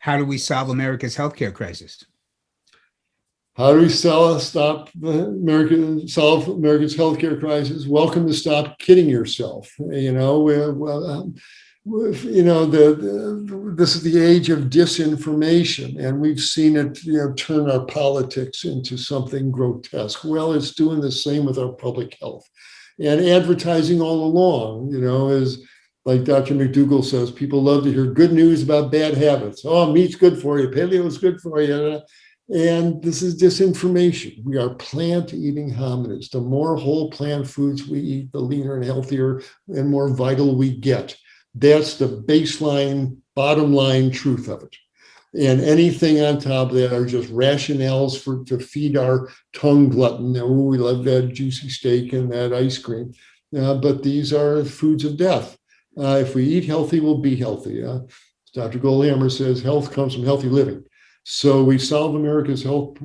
How do we solve America's healthcare crisis? How do we solve America's healthcare crisis? Welcome to Stop Kidding Yourself. This is the age of disinformation, and we've seen it, turn our politics into something grotesque. Well, it's doing the same with our public health, and advertising all along. Is like Dr. McDougall says, people love to hear good news about bad habits. Oh, meat's good for you, paleo is good for you. And this is disinformation. We are plant-eating hominids. The more whole plant foods we eat, the leaner and healthier and more vital we get. That's the baseline, bottom line truth of it. And anything on top of that are just rationales to feed our tongue glutton. Oh, we love that juicy steak and that ice cream. But these are foods of death. If we eat healthy, we'll be healthy. Dr. Goldhammer says health comes from healthy living. So we solve America's health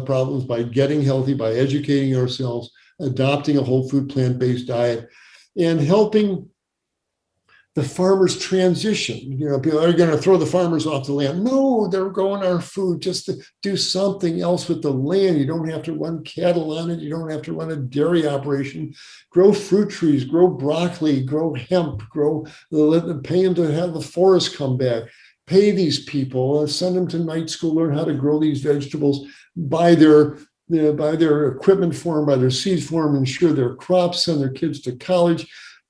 problems by getting healthy, by educating ourselves, adopting a whole food plant-based diet, and helping the farmers transition. People are going to throw the farmers off the land. No, they're growing our food just to do something else with the land. You don't have to run cattle on it. You don't have to run a dairy operation. Grow fruit trees, grow broccoli, grow hemp, pay them to have the forest come back. Pay these people, send them to night school, learn how to grow these vegetables, buy their equipment for them, buy their seeds for them, ensure their crops, send their kids to college,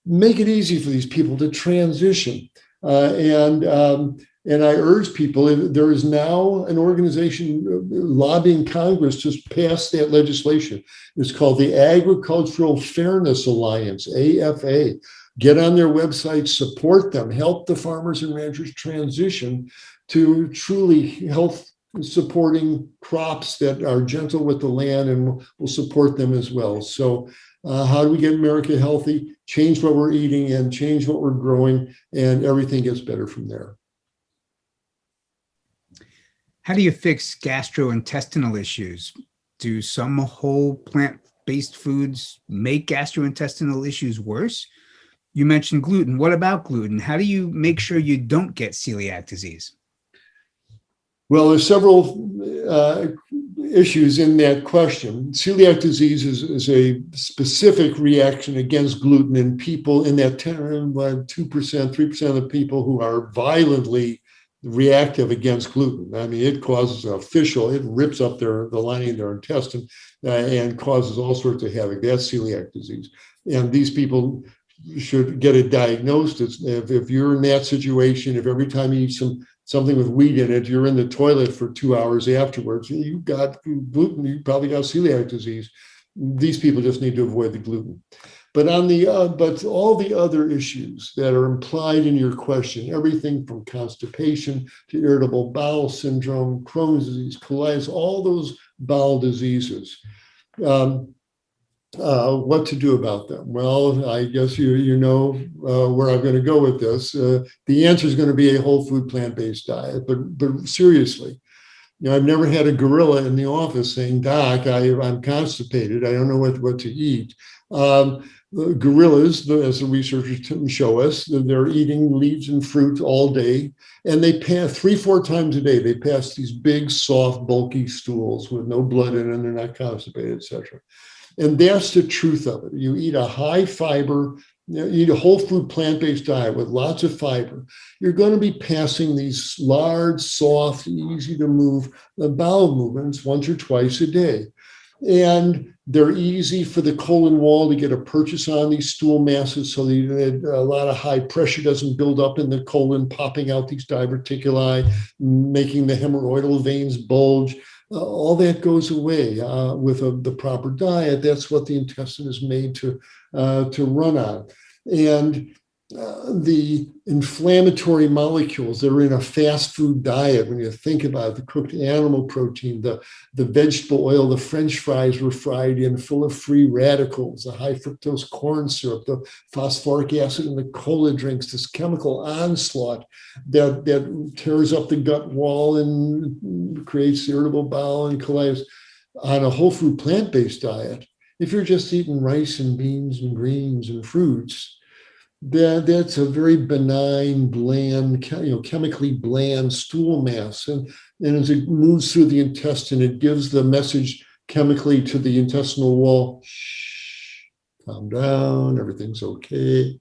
make it easy for these people to transition. And I urge people, there is now an organization lobbying Congress to pass that legislation. It's called the Agricultural Fairness Alliance, AFA. Get on their website, support them, help the farmers and ranchers transition to truly health supporting crops that are gentle with the land and will support them as well. So how do we get America healthy? Change what we're eating and change what we're growing, and everything gets better from there. How do you fix gastrointestinal issues? Do some whole plant-based foods make gastrointestinal issues worse? You mentioned gluten. What about gluten? How do you make sure you don't get celiac disease? Well, there's several issues in that question. Celiac disease is a specific reaction against gluten in people in that 2%, 3% of the people who are violently reactive against gluten. I mean, it causes it rips up the lining of their intestine and causes all sorts of havoc. That's celiac disease. And these people should get it diagnosed. If you're in that situation, if every time you eat something with wheat in it, you're in the toilet for 2 hours afterwards, you got gluten, you probably got celiac disease. These people just need to avoid the gluten. But but all the other issues that are implied in your question, everything from constipation to irritable bowel syndrome, Crohn's disease, colitis, all those bowel diseases. What to do about them? Well, I guess you know where I'm going to go with this. The answer is going to be a whole food plant-based diet. But seriously, I've never had a gorilla in the office saying, "Doc, I'm constipated. I don't know what to eat." Gorillas, as the researchers show us, they're eating leaves and fruit all day, and they pass 3-4 times a day. They pass these big, soft, bulky stools with no blood in them. They're not constipated, etc. And that's the truth of it. You eat a high fiber, you eat a whole food plant-based diet with lots of fiber, you're going to be passing these large, soft, easy to move bowel movements once or twice a day. And they're easy for the colon wall to get a purchase on these stool masses so that a lot of high pressure doesn't build up in the colon, popping out these diverticuli, making the hemorrhoidal veins bulge. All that goes away with the proper diet. That's what the intestine is made to run on. And the inflammatory molecules that are in a fast food diet, when you think about it, the cooked animal protein, the vegetable oil, the French fries were fried in full of free radicals, the high fructose corn syrup, the phosphoric acid in the cola drinks, this chemical onslaught that tears up the gut wall and creates irritable bowel and colitis. On a whole food plant-based diet, if you're just eating rice and beans and greens and fruits, that's a very benign, bland, chemically bland stool mass. And as it moves through the intestine, it gives the message chemically to the intestinal wall, shh, calm down, everything's okay.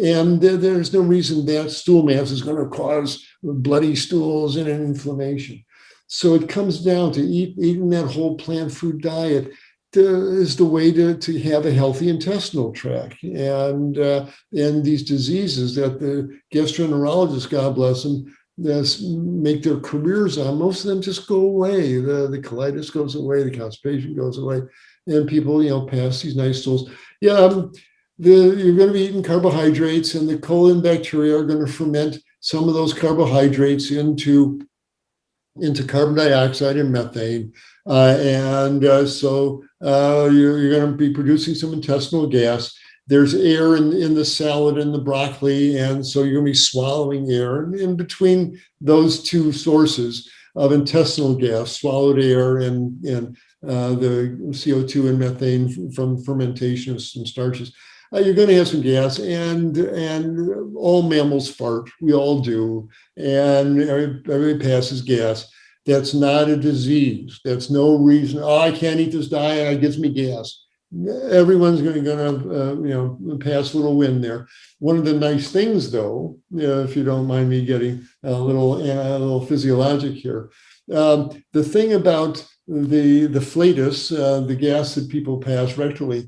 And there's no reason that stool mass is going to cause bloody stools and an inflammation. So it comes down to eating that whole plant food diet is the way to have a healthy intestinal tract. And these diseases that the gastroenterologists, God bless them, make their careers on, most of them just go away. The colitis goes away, the constipation goes away, and people, pass these nice stools. Yeah, you're going to be eating carbohydrates, and the colon bacteria are going to ferment some of those carbohydrates into carbon dioxide and methane. So you're going to be producing some intestinal gas. There's air in the salad and the broccoli, and so you're going to be swallowing air. And in between those two sources of intestinal gas, swallowed air and the CO2 and methane from fermentation of some starches, you're going to have some gas, and all mammals fart. We all do, and everybody passes gas. That's not a disease. That's no reason. Oh, I can't eat this diet. It gives me gas. Everyone's going to pass a little wind there. One of the nice things, though, if you don't mind me getting a little physiologic here, the thing about the flatus, the gas that people pass rectally.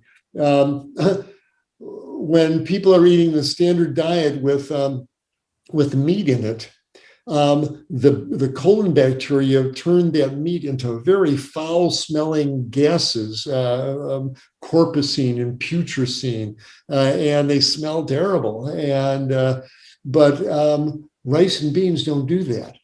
When people are eating the standard diet with meat in it, the colon bacteria turn that meat into very foul-smelling gases, corpusine and putrescine, and they smell terrible. But rice and beans don't do that.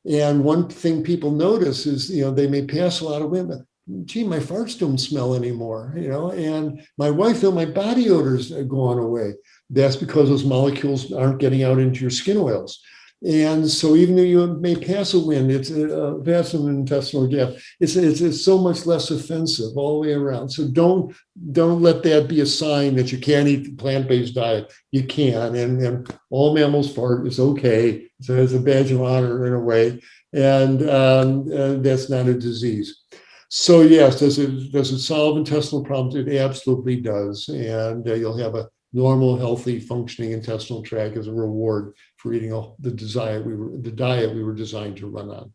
And one thing people notice is, they may pass a lot of women. Gee, my farts don't smell anymore, and my wife, though, my body odors are gone away. That's because those molecules aren't getting out into your skin oils. And so even though you may pass a wind, it's pass an intestinal gas, it's so much less offensive all the way around. So don't let that be a sign that you can't eat the plant-based diet. You can, and all mammals fart. It's okay. So it's a badge of honor in a way, and that's not a disease. So yes, does it solve intestinal problems? It absolutely does, and you'll have a normal, healthy, functioning intestinal tract as a reward for eating the diet we were designed to run on.